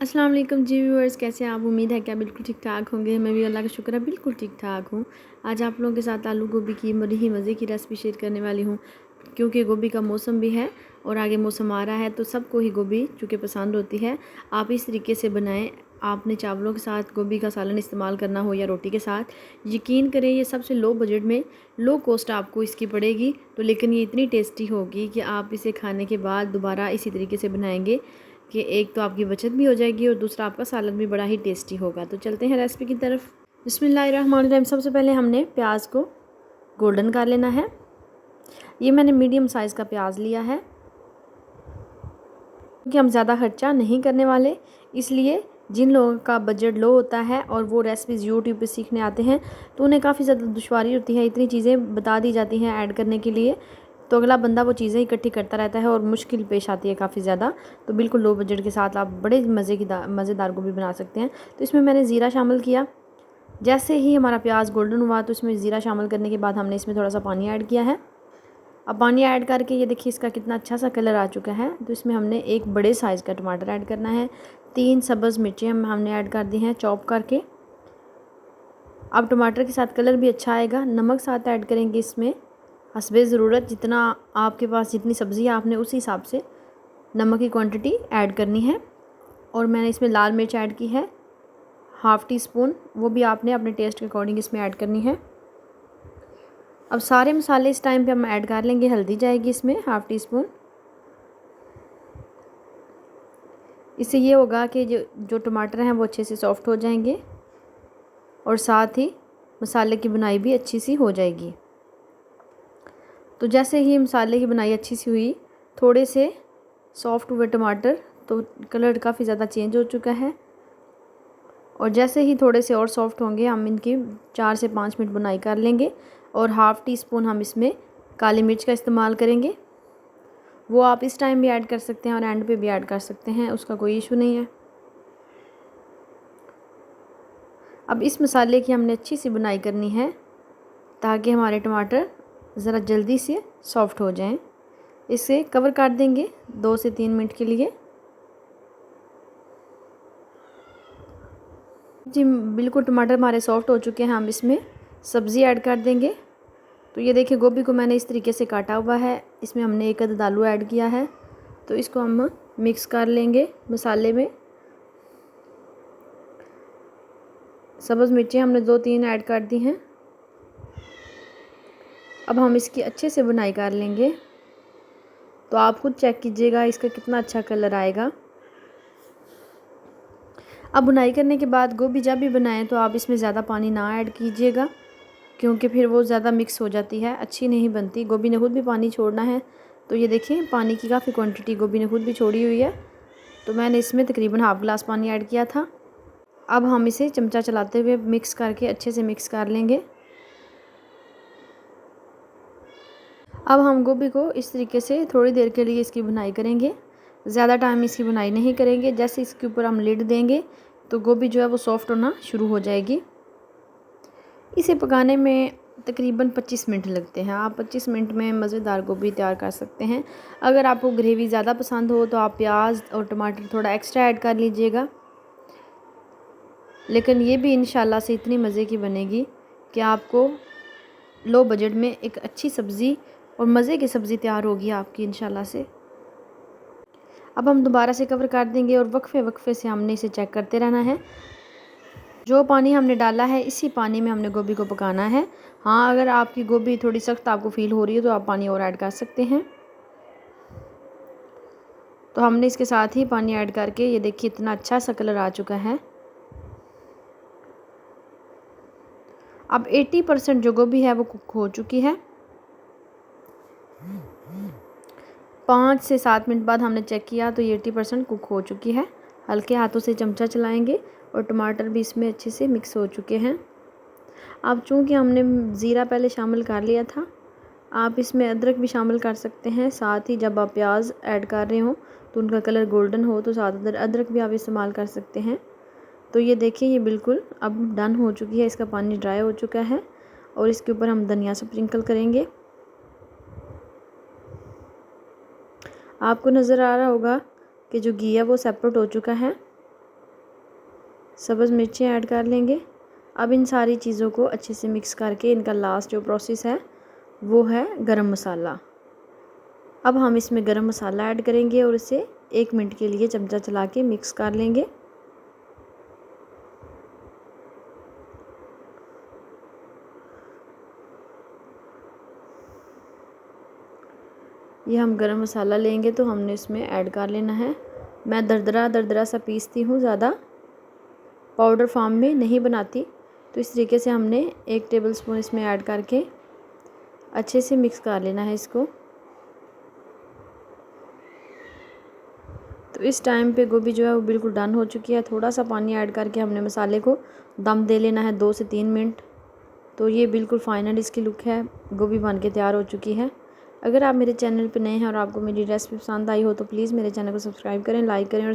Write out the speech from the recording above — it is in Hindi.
अस्सलाम वालेकुम जी व्यूअर्स, कैसे हैं आप? उम्मीद है कि आप बिल्कुल ठीक ठाक होंगे। मैं भी अल्लाह का शुक्र है बिल्कुल ठीक ठाक हूँ। आज आप लोगों के साथ आलू गोभी की बड़ी ही मज़े की रेसिपी शेयर करने वाली हूँ, क्योंकि गोभी का मौसम भी है और आगे मौसम आ रहा है तो सबको ही गोभी चूँकि पसंद होती है। आप इस तरीके से बनाएं। आपने चावलों के साथ गोभी का सालन इस्तेमाल करना हो या रोटी के साथ, यकीन करें ये सबसे लो बजट में लो कॉस्ट आपको इसकी पड़ेगी, तो लेकिन ये इतनी टेस्टी होगी कि आप इसे खाने के बाद दोबारा इसी तरीके से बनाएंगे कि एक तो आपकी बचत भी हो जाएगी और दूसरा आपका सालन भी बड़ा ही टेस्टी होगा। तो चलते हैं रेसिपी की तरफ। बिस्मिल्लाहिर्रहमानिर्रहीम। सबसे पहले हमने प्याज को गोल्डन कर लेना है। ये मैंने मीडियम साइज़ का प्याज लिया है, क्योंकि हम ज़्यादा खर्चा नहीं करने वाले, इसलिए जिन लोगों का बजट लो होता है और वो रेसिपीज़ यूट्यूब पे सीखने आते हैं तो उन्हें काफ़ी ज़्यादा दुश्वारी होती है। इतनी चीज़ें बता दी जाती हैं ऐड करने के लिए, तो अगला बंदा वो चीज़ें इकट्ठी करता रहता है और मुश्किल पेश आती है काफ़ी ज़्यादा। तो बिल्कुल लो बजट के साथ आप बड़े मज़ेदार गोभी बना सकते हैं। तो इसमें मैंने ज़ीरा शामिल किया। जैसे ही हमारा प्याज गोल्डन हुआ तो इसमें ज़ीरा शामिल करने के बाद हमने इसमें थोड़ा सा पानी ऐड किया है। अब पानी ऐड करके ये देखिए इसका कितना अच्छा सा कलर आ चुका है। तो इसमें हमने एक बड़े साइज़ का टमाटर ऐड करना है। 3 सब्ज़ मिर्चें हमने ऐड कर दी हैं चॉप करके। अब टमाटर के साथ कलर भी अच्छा आएगा। नमक साथ ऐड करेंगे इसमें हस्बे ज़रूरत, जितना आपके पास जितनी सब्ज़ी है आपने उसी हिसाब से नमक की क्वांटिटी ऐड करनी है। और मैंने इसमें लाल मिर्च ऐड की है ½ टी स्पून, वो भी आपने अपने टेस्ट के अकॉर्डिंग इसमें ऐड करनी है। अब सारे मसाले इस टाइम पे हम ऐड कर लेंगे। हल्दी जाएगी इसमें ½ टी स्पून। इससे ये होगा कि जो टमाटर हैं वो अच्छे से सॉफ्ट हो जाएंगे और साथ ही मसाले की बुनाई भी अच्छी सी हो जाएगी। तो जैसे ही मसाले की बुनाई अच्छी सी हुई, थोड़े से सॉफ्ट हुए टमाटर, तो कलर काफ़ी ज़्यादा चेंज हो चुका है। और जैसे ही थोड़े से और सॉफ्ट होंगे हम इनकी 4 से 5 मिनट बुनाई कर लेंगे। और ½ टी स्पून हम इसमें काली मिर्च का इस्तेमाल करेंगे। वो आप इस टाइम भी ऐड कर सकते हैं और एंड पे भी ऐड कर सकते हैं, उसका कोई इशू नहीं है। अब इस मसाले की हमने अच्छी सी बुनाई करनी है ताकि हमारे टमाटर ज़रा जल्दी से सॉफ्ट हो जाएं। इसे कवर कर देंगे 2 से 3 मिनट के लिए। जी बिल्कुल टमाटर हमारे सॉफ्ट हो चुके हैं। हम इसमें सब्ज़ी ऐड कर देंगे। तो ये देखिए गोभी को मैंने इस तरीके से काटा हुआ है। इसमें हमने 1 अदद आलू ऐड किया है, तो इसको हम मिक्स कर लेंगे मसाले में। सब्ज़ मिर्चें हमने 2-3 ऐड कर दी हैं। अब हम इसकी अच्छे से बुनाई कर लेंगे। तो आप खुद चेक कीजिएगा इसका कितना अच्छा कलर आएगा। अब बुनाई करने के बाद गोभी जब भी बनाएं तो आप इसमें ज़्यादा पानी ना ऐड कीजिएगा, क्योंकि फिर वो ज़्यादा मिक्स हो जाती है, अच्छी नहीं बनती। गोभी ने खुद भी पानी छोड़ना है। तो ये देखिए पानी की काफ़ी क्वांटिटी गोभी ने खुद भी छोड़ी हुई है। तो मैंने इसमें तकरीबन ½ गिलास पानी ऐड किया था। अब हम इसे चमचा चलाते हुए मिक्स करके अच्छे से मिक्स कर लेंगे। अब हम गोभी को इस तरीके से थोड़ी देर के लिए इसकी बुनाई करेंगे। ज़्यादा टाइम इसकी बुनाई नहीं करेंगे। जैसे इसके ऊपर हम लिड देंगे तो गोभी जो है वो सॉफ्ट होना शुरू हो जाएगी। इसे पकाने में तकरीबन 25 मिनट लगते हैं। आप 25 मिनट में मज़ेदार गोभी तैयार कर सकते हैं। अगर आपको ग्रेवी ज़्यादा पसंद हो तो आप प्याज और टमाटर थोड़ा एक्स्ट्रा ऐड कर लीजिएगा, लेकिन ये भी इंशाल्लाह से इतनी मज़े की बनेगी कि आपको लो बजट में एक अच्छी सब्ज़ी और मज़े की सब्ज़ी तैयार होगी आपकी इंशाल्लाह से। अब हम दोबारा से कवर कर देंगे और वक्फे वक्फे से हमने इसे चेक करते रहना है। जो पानी हमने डाला है इसी पानी में हमने गोभी को पकाना है। हाँ, अगर आपकी गोभी थोड़ी सख्त आपको फ़ील हो रही है तो आप पानी और ऐड कर सकते हैं। तो हमने इसके साथ ही पानी ऐड करके ये देखिए इतना अच्छा सा कलर आ चुका है। अब 80% जो गोभी है वो कुक हो चुकी है। 5 से 7 मिनट बाद हमने चेक किया तो ये 80% कुक हो चुकी है। हल्के हाथों से चमचा चलाएंगे और टमाटर भी इसमें अच्छे से मिक्स हो चुके हैं। अब चूँकि हमने ज़ीरा पहले शामिल कर लिया था, आप इसमें अदरक भी शामिल कर सकते हैं। साथ ही जब आप प्याज ऐड कर रहे हो तो उनका कलर गोल्डन हो तो साथ अदरक भी आप इस्तेमाल कर सकते हैं। तो ये देखिए ये बिल्कुल अब डन हो चुकी है। इसका पानी ड्राई हो चुका है और इसके ऊपर हम धनिया स्प्रिंकल करेंगे। आपको नज़र आ रहा होगा कि जो घी है वो सेपरेट हो चुका है। सब्ज़ मिर्चें ऐड कर लेंगे। अब इन सारी चीज़ों को अच्छे से मिक्स करके इनका लास्ट जो प्रोसेस है वो है गरम मसाला। अब हम इसमें गरम मसाला ऐड करेंगे और इसे 1 मिनट के लिए चमचा चला के मिक्स कर लेंगे। ये हम गरम मसाला लेंगे तो हमने इसमें ऐड कर लेना है। मैं दरदरा सा पीसती हूँ, ज़्यादा पाउडर फॉर्म में नहीं बनाती। तो इस तरीके से हमने 1 टेबलस्पून इसमें ऐड करके अच्छे से मिक्स कर लेना है इसको। तो इस टाइम पे गोभी जो है वो बिल्कुल डन हो चुकी है। थोड़ा सा पानी ऐड करके हमने मसाले को दम दे लेना है 2 से 3 मिनट। तो ये बिल्कुल फाइनल इसकी लुक है, गोभी बन के तैयार हो चुकी है। अगर आप मेरे चैनल पे नए हैं और आपको मेरी रेसिपी पसंद आई हो तो प्लीज़ मेरे चैनल को सब्सक्राइब करें, लाइक करें और